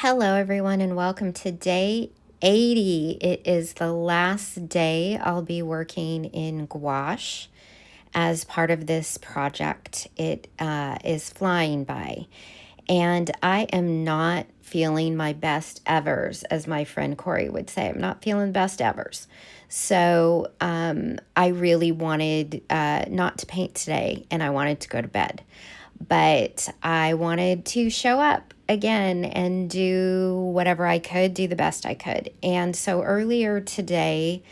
Hello, everyone, and welcome to day 80. It is the last day I'll be working in gouache as part of this project. It is flying by, and I am not feeling my best evers, as my friend Corey would say. I'm not feeling best evers. So I really wanted not to paint today, and I wanted to go to bed. But I wanted to show up again and do whatever I could, do the best I could. And so earlier today,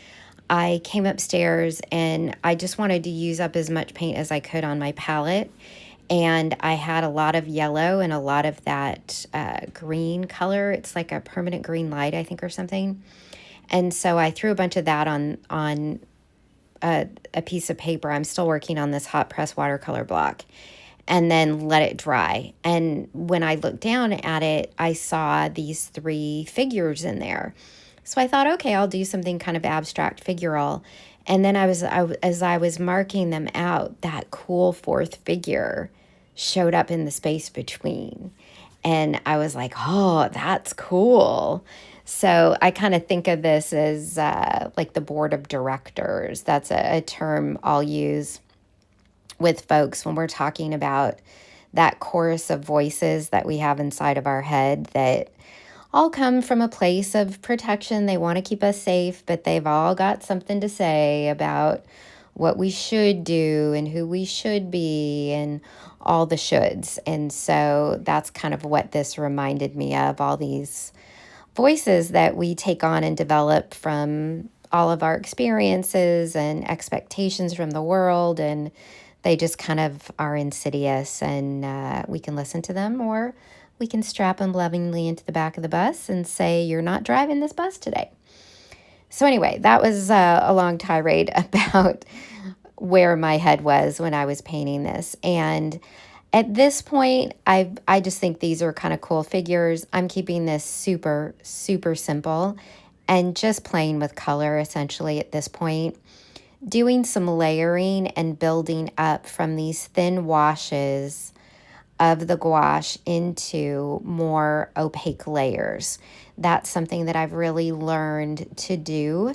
I came upstairs and I just wanted to use up as much paint as I could on my palette. And I had a lot of yellow and a lot of that green color. It's like a permanent green light, I think, or something. And so I threw a bunch of that on a piece of paper. I'm still working on this hot press watercolor block, and then let it dry. And when I looked down at it, I saw these three figures in there. So I thought, okay, I'll do something kind of abstract figural. And then as I was marking them out, that cool fourth figure showed up in the space between. And I was like, oh, that's cool. So I kind of think of this as like the board of directors. That's a term I'll use with folks when we're talking about that chorus of voices that we have inside of our head that all come from a place of protection. They want to keep us safe, but they've all got something to say about what we should do and who we should be and all the shoulds. And so that's kind of what this reminded me of, all these voices that we take on and develop from all of our experiences and expectations from the world, and they just kind of are insidious, and we can listen to them, or we can strap them lovingly into the back of the bus and say, you're not driving this bus today. So anyway, that was a long tirade about where my head was when I was painting this. And at this point, I just think these are kind of cool figures. I'm keeping this super, super simple and just playing with color essentially at this point, doing some layering and building up from these thin washes of the gouache into more opaque layers. That's something that I've really learned to do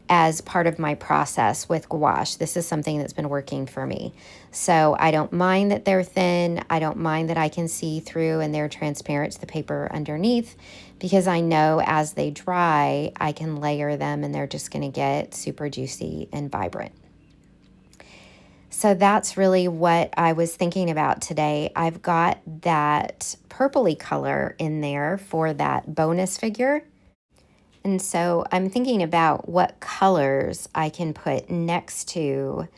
as part of my process with gouache. This is something that's been working for me. So I don't mind that they're thin. I don't mind that I can see through and they're transparent to the paper underneath, because I know as they dry, I can layer them and they're just going to get super juicy and vibrant. So that's really what I was thinking about today. I've got that purpley color in there for that bonus figure. And so I'm thinking about what colors I can put next to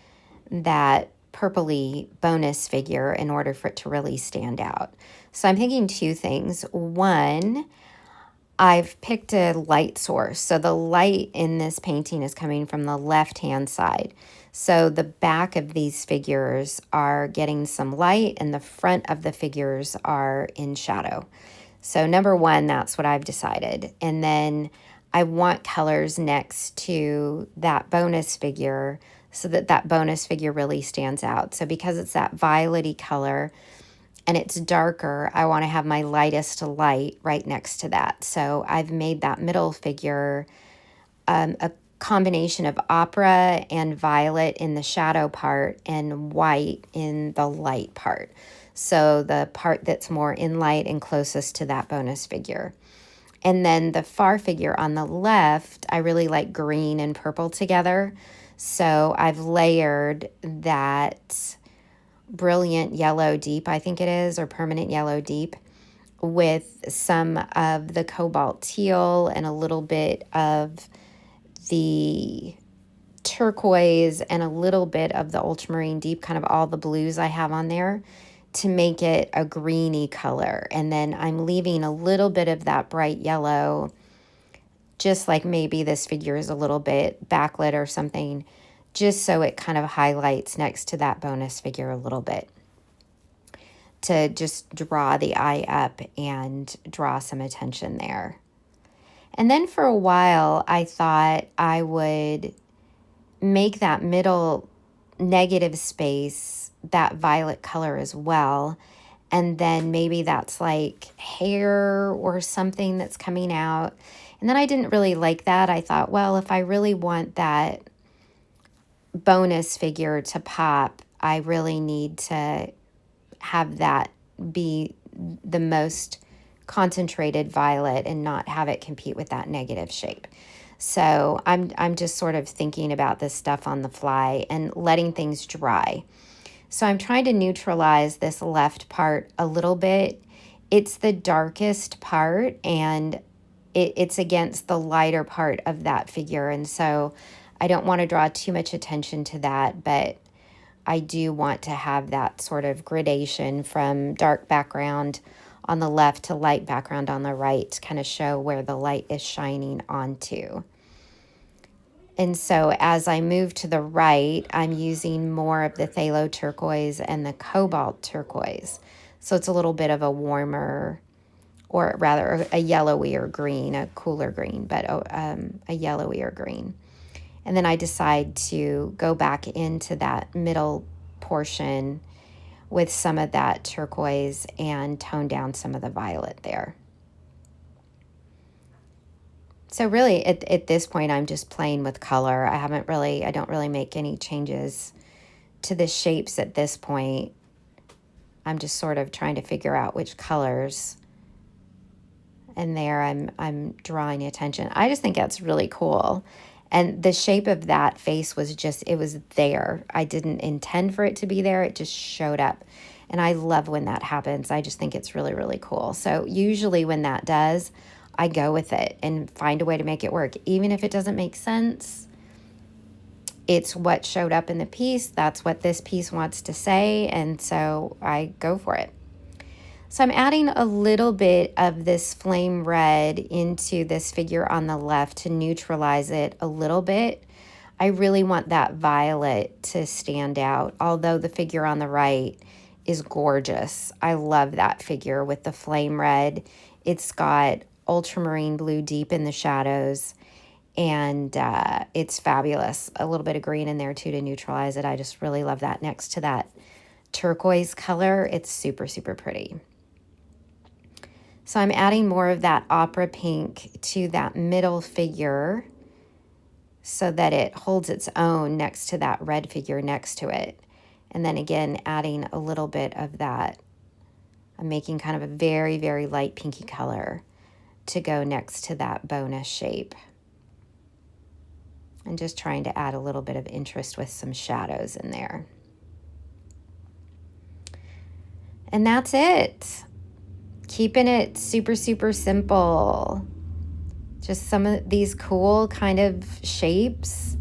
that purpley bonus figure in order for it to really stand out. So I'm thinking two things. One, I've picked a light source. So the light in this painting is coming from the left-hand side. So the back of these figures are getting some light and the front of the figures are in shadow. So number one, that's what I've decided. And then I want colors next to that bonus figure so that that bonus figure really stands out. So because it's that violet-y color and it's darker, I want to have my lightest light right next to that. So I've made that middle figure a combination of opera and violet in the shadow part and white in the light part. So the part that's more in light and closest to that bonus figure. And then the far figure on the left, I really like green and purple together. So I've layered that brilliant yellow deep, I think it is, or permanent yellow deep, with some of the cobalt teal and a little bit of the turquoise and a little bit of the ultramarine deep, kind of all the blues I have on there, to make it a greeny color. And then I'm leaving a little bit of that bright yellow, just like maybe this figure is a little bit backlit or something, just so it kind of highlights next to that bonus figure a little bit, to just draw the eye up and draw some attention there. And then for a while, I thought I would make that middle negative space that violet color as well, and then maybe that's like hair or something that's coming out. And then I didn't really like that. I thought, well, if I really want that bonus figure to pop, I really need to have that be the most concentrated violet and not have it compete with that negative shape. So I'm just sort of thinking about this stuff on the fly and letting things dry. So I'm trying to neutralize this left part a little bit. It's the darkest part, and it's against the lighter part of that figure. And so I don't want to draw too much attention to that, but I do want to have that sort of gradation from dark background on the left to light background on the right to kind of show where the light is shining onto. And so as I move to the right, I'm using more of the phthalo turquoise and the cobalt turquoise. So it's a little bit of a warmer, or rather a yellowier green, a cooler green, but a yellowier green. And then I decide to go back into that middle portion with some of that turquoise and tone down some of the violet there. So really at this point, I'm just playing with color. I don't really make any changes to the shapes at this point. I'm just sort of trying to figure out which colors. And there I'm drawing attention. I just think that's really cool. And the shape of that face was it was there. I didn't intend for it to be there. It just showed up. And I love when that happens. I just think it's really, really cool. So usually when that does, I go with it and find a way to make it work. Even if it doesn't make sense, it's what showed up in the piece. That's what this piece wants to say. And so I go for it. So I'm adding a little bit of this flame red into this figure on the left to neutralize it a little bit. I really want that violet to stand out, although the figure on the right is gorgeous. I love that figure with the flame red. It's got ultramarine blue deep in the shadows, and it's fabulous. A little bit of green in there too to neutralize it. I just really love that next to that turquoise color. It's super, super pretty. So I'm adding more of that opera pink to that middle figure so that it holds its own next to that red figure next to it. And then again, adding a little bit of that. I'm making kind of a very, very light pinky color to go next to that bonus shape. And just trying to add a little bit of interest with some shadows in there. And that's it. Keeping it super, super simple. Just some of these cool kind of shapes.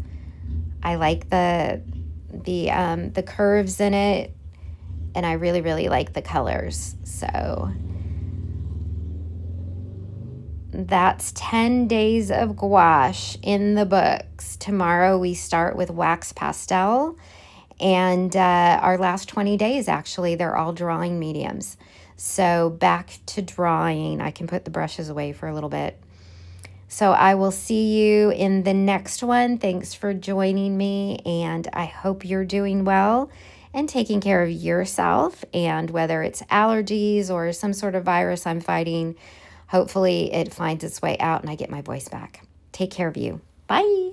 I like the curves in it, and I really, really like the colors. So that's 10 days of gouache in the books. Tomorrow we start with wax pastel, and our last 20 days, actually, they're all drawing mediums. So back to drawing. I can put the brushes away for a little bit. So I will see you in the next one. Thanks for joining me, and I hope you're doing well and taking care of yourself. And whether it's allergies or some sort of virus I'm fighting, hopefully it finds its way out and I get my voice back. Take care of you. Bye.